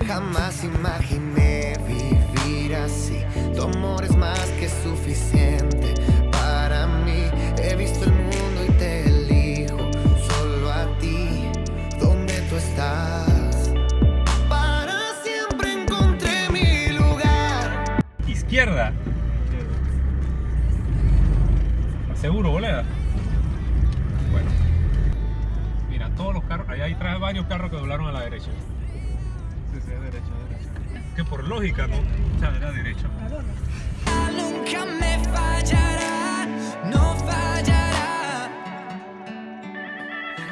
Jamás imaginé vivir así. Tu amor es más que suficiente para mí. He visto el mundo y te elijo solo a ti. ¿Dónde tú estás? Para siempre encontré mi lugar. Izquierda. ¿Seguro, boleda? Bueno. Mira, todos los carros, ahí trae varios carros que doblaron a la derecha. Sí, derecha. Que por lógica, ¿no? O sea, de la derecha. Nunca me fallará, no fallará.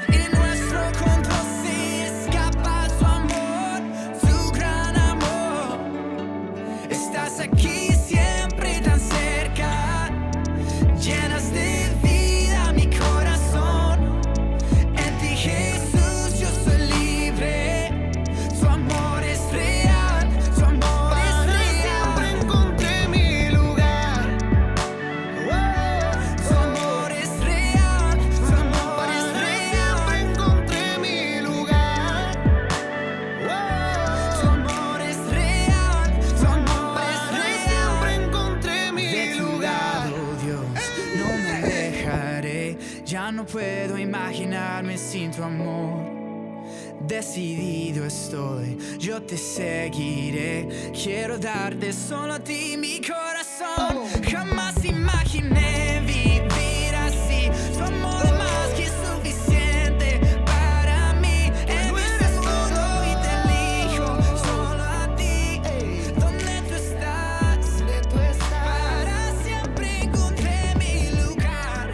En nuestro control se escapa tu amor, tu gran amor. Estás aquí siempre tan cerca, llenas de vida mi corazón. En ti, Jesús, yo soy libre. Tu amor es real, tu amor es real. Siempre encontré mi lugar. Tu amor es real, tu amor es real. Siempre encontré mi lugar. Tu amor es real, tu amor es real. Siempre encontré mi lugar. Dios, no me dejaré. Ya no puedo imaginarme sin tu amor. Decidido estoy, yo te seguiré. Quiero darte solo a ti mi corazón. Jamás imaginé vivir así. Tu amor es más que suficiente para mí. He visto todo y te elijo solo a ti. ¿Dónde tú estás? Para siempre encontré mi lugar.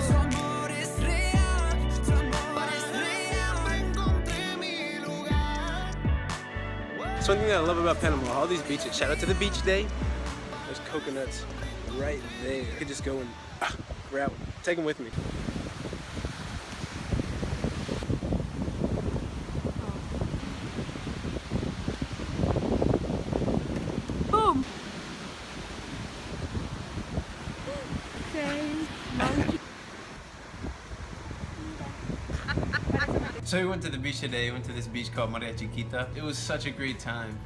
Tu amor es real, tu amor es real. Encontré mi lugar. That's one thing that I love about Panama. All these beaches. Shout out to the beach day. There's coconuts right there. You could just go and grab them. Take them with me. Boom! Okay. So we went to the beach today, went to this beach called Maria Chiquita. It was such a great time.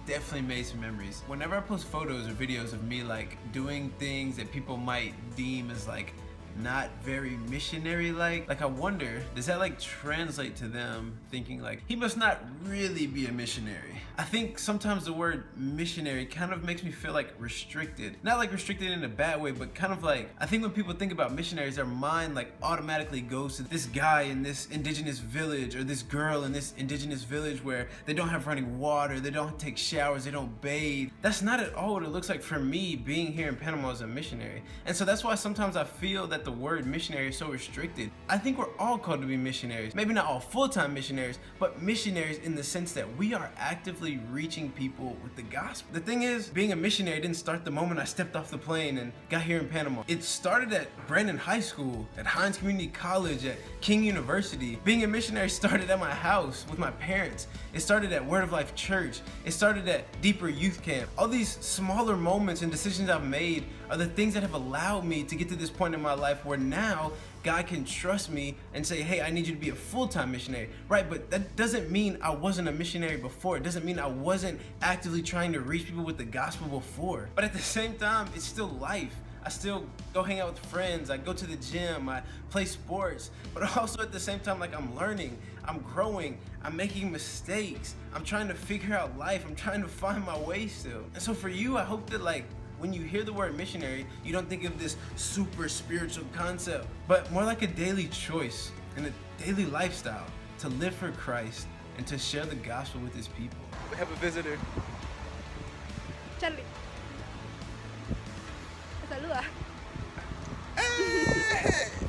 Definitely made some memories. Whenever I post photos or videos of me like doing things that people might deem as like not very missionary-like I wonder, does that like translate to them thinking like, he must not really be a missionary? I think sometimes the word missionary kind of makes me feel like restricted. Not like restricted in a bad way, but kind of like, I think when people think about missionaries, their mind like automatically goes to this guy in this indigenous village or this girl in this indigenous village where they don't have running water, they don't take showers, they don't bathe. That's not at all what it looks like for me being here in Panama as a missionary. And so that's why sometimes I feel that the word missionary is so restricted. I think we're all called to be missionaries. Maybe not all full-time missionaries, but missionaries in the sense that we are actively reaching people with the gospel. The thing is, being a missionary didn't start the moment I stepped off the plane and got here in Panama. It started at Brandon High School, at Hines Community College, at King University. Being a missionary started at my house with my parents. It started at Word of Life Church. It started at Deeper Youth Camp. All these smaller moments and decisions I've made are the things that have allowed me to get to this point in my life where now God can trust me and say, hey, I need you to be a full-time missionary, right? But that doesn't mean I wasn't a missionary before. It doesn't mean I wasn't actively trying to reach people with the gospel before. But at the same time, it's still life. I still go hang out with friends, I go to the gym, I play sports, but also at the same time, like I'm learning, I'm growing, I'm making mistakes, I'm trying to figure out life, I'm trying to find my way still. And so for you, I hope that like, when you hear the word missionary, you don't think of this super spiritual concept, but more like a daily choice and a daily lifestyle to live for Christ and to share the gospel with his people. We have a visitor. Charlie. Te saluda. Hey!